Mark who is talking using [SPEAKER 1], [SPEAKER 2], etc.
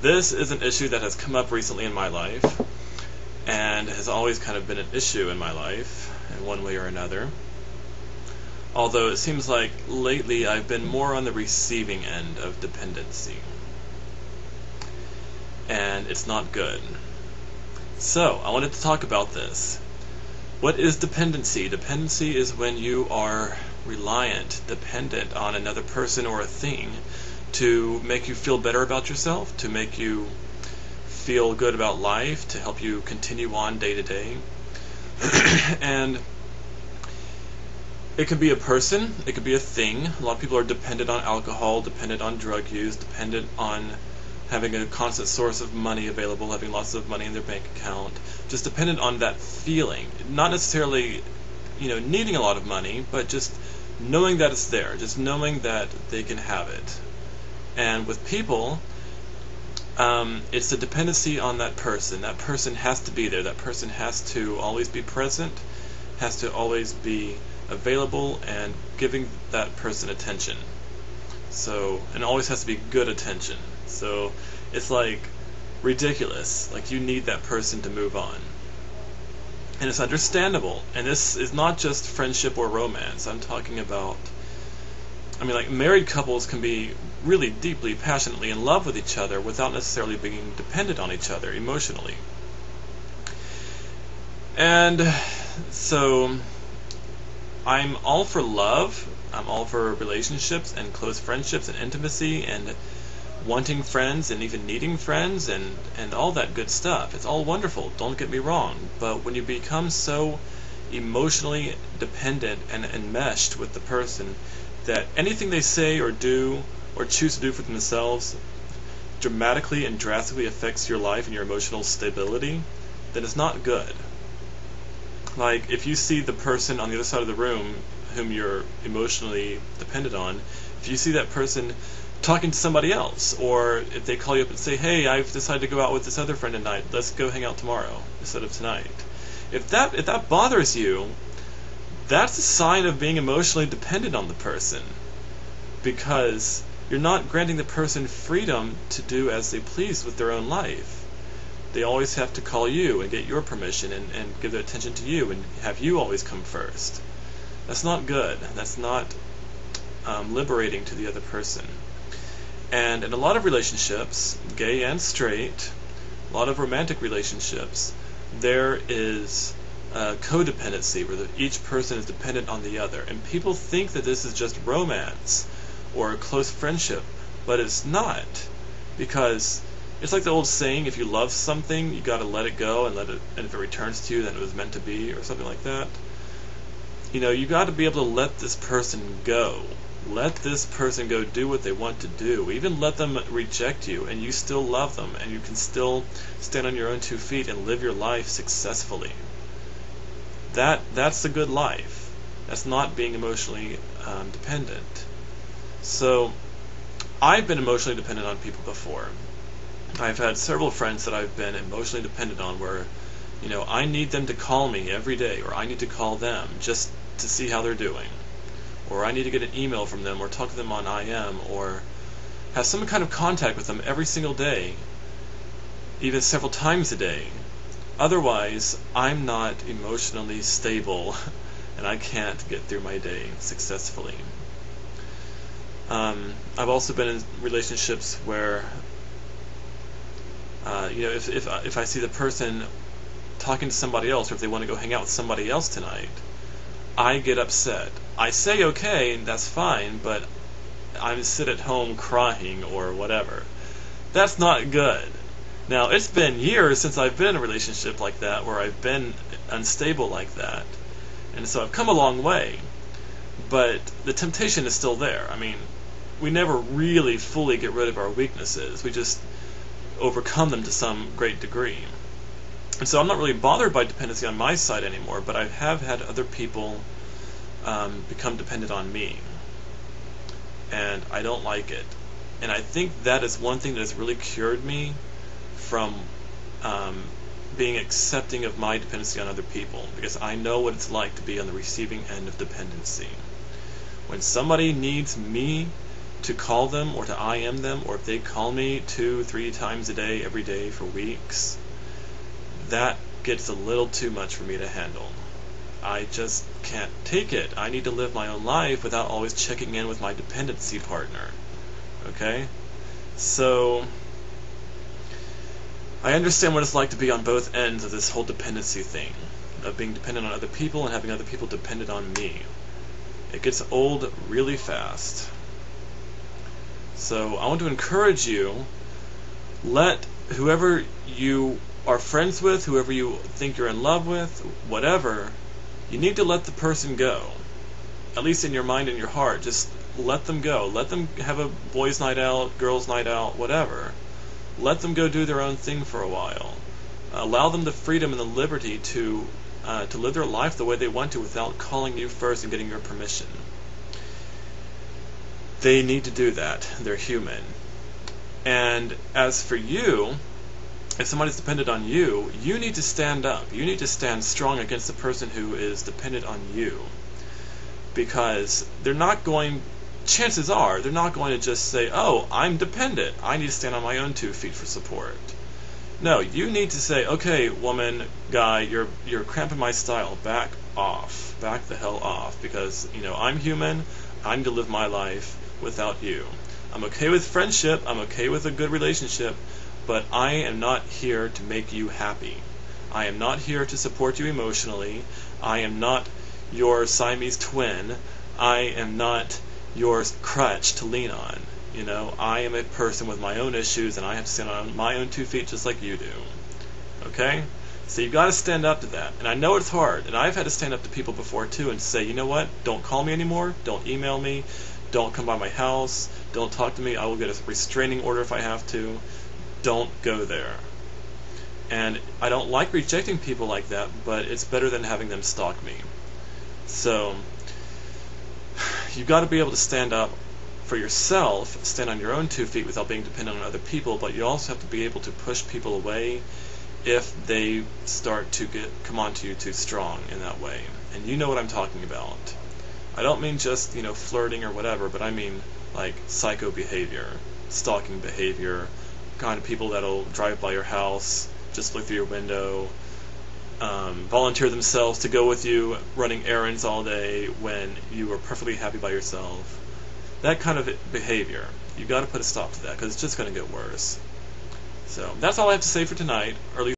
[SPEAKER 1] This is an issue that has come up recently in my life and has always kind of been an issue in my life in one way or another. Although it seems like lately I've been more on the receiving end of dependency. And it's not good. So, I wanted to talk about this. What is dependency? Dependency is when you are reliant, dependent on another person or a thing to make you feel better about yourself, to make you feel good about life, to help you continue on day to day. And it could be a person, it could be a thing. A lot of people are dependent on alcohol, dependent on drug use, dependent on having a constant source of money available, having lots of money in their bank account, just dependent on that feeling. Not necessarily, needing a lot of money, but just knowing that it's there, just knowing that they can have it. And with people, it's the dependency on that person. That person has to be there. That person has to always be present, has to always be available, and giving that person attention. So, and always has to be good attention. So, it's like ridiculous. Like, you need that person to move on. And it's understandable. And this is not just friendship or romance. I'm talking about, like married couples can be really deeply, passionately in love with each other without necessarily being dependent on each other emotionally. And so, I'm all for love. I'm all for relationships and close friendships and intimacy and wanting friends and even needing friends and all that good stuff. It's all wonderful, don't get me wrong. But when you become so emotionally dependent and enmeshed with the person that anything they say or do or choose to do for themselves dramatically and drastically affects your life and your emotional stability, then it's not good. Like, if you see the person on the other side of the room whom you're emotionally dependent on, if you see that person talking to somebody else, or if they call you up and say, hey, I've decided to go out with this other friend tonight, let's go hang out tomorrow instead of tonight. If that bothers you, that's a sign of being emotionally dependent on the person, because you're not granting the person freedom to do as they please with their own life. They always have to call you and get your permission and give their attention to you and have you always come first. That's not good. That's not liberating to the other person. And in a lot of relationships, gay and straight, a lot of romantic relationships, there is codependency where each person is dependent on the other. And people think that this is just romance or a close friendship, but it's not. Because it's like the old saying, if you love something, you got to let it go and if it returns to you, then it was meant to be, or something like that. You got to be able to let this person go. Let this person go do what they want to do. Even let them reject you, and you still love them, and you can still stand on your own 2 feet and live your life successfully. That's a good life. That's not being emotionally dependent. So, I've been emotionally dependent on people before. I've had several friends that I've been emotionally dependent on where, I need them to call me every day, or I need to call them just to see how they're doing. Or I need to get an email from them, or talk to them on IM, or have some kind of contact with them every single day, even several times a day. Otherwise, I'm not emotionally stable, and I can't get through my day successfully. I've also been in relationships where, if I see the person talking to somebody else, or if they want to go hang out with somebody else tonight, I get upset. I say okay, that's fine, but I sit at home crying or whatever. That's not good. Now, it's been years since I've been in a relationship like that, where I've been unstable like that. And so I've come a long way, but the temptation is still there. We never really fully get rid of our weaknesses. We just overcome them to some great degree. And so I'm not really bothered by dependency on my side anymore, but I have had other people become dependent on me. And I don't like it. And I think that is one thing that has really cured me from being accepting of my dependency on other people, because I know what it's like to be on the receiving end of dependency. When somebody needs me to call them or to IM them, or if they call me 2-3 times a day, every day for weeks, that gets a little too much for me to handle. I just can't take it. I need to live my own life without always checking in with my dependency partner. Okay? So, I understand what it's like to be on both ends of this whole dependency thing, of being dependent on other people and having other people dependent on me. It gets old really fast. So I want to encourage you, let whoever you are friends with, whoever you think you're in love with, whatever, you need to let the person go. At least in your mind and your heart, just let them go. Let them have a boys' night out, girls' night out, whatever. Let them go do their own thing for a while. Allow them the freedom and the liberty to live their life the way they want to without calling you first and getting your permission. They need to do that. They're human. And as for you, if somebody's dependent on you, you need to stand up. You need to stand strong against the person who is dependent on you. Because chances are, they're not going to just say, oh, I'm dependent, I need to stand on my own 2 feet for support. No, you need to say, okay, woman, guy, you're cramping my style. Back off. Back the hell off. Because, I'm human. I need to live my life without you. I'm okay with friendship. I'm okay with a good relationship. But I am not here to make you happy. I am not here to support you emotionally. I am not your Siamese twin. I am not your crutch to lean on. I am a person with my own issues, and I have to stand on my own 2 feet just like you do. Okay? So you've got to stand up to that. And I know it's hard, and I've had to stand up to people before too and say, you know what? Don't call me anymore. Don't email me. Don't come by my house. Don't talk to me. I will get a restraining order if I have to. Don't go there. And I don't like rejecting people like that, but it's better than having them stalk me. So you've got to be able to stand up for yourself, stand on your own 2 feet without being dependent on other people, but you also have to be able to push people away if they start to come onto you too strong in that way. And you know what I'm talking about. I don't mean just, flirting or whatever, but I mean like psycho behavior, stalking behavior, kind of people that'll drive by your house, just look through your window, volunteer themselves to go with you running errands all day when you are perfectly happy by yourself. That kind of behavior, you've got to put a stop to that, because it's just going to get worse. So that's all I have to say for tonight, or at least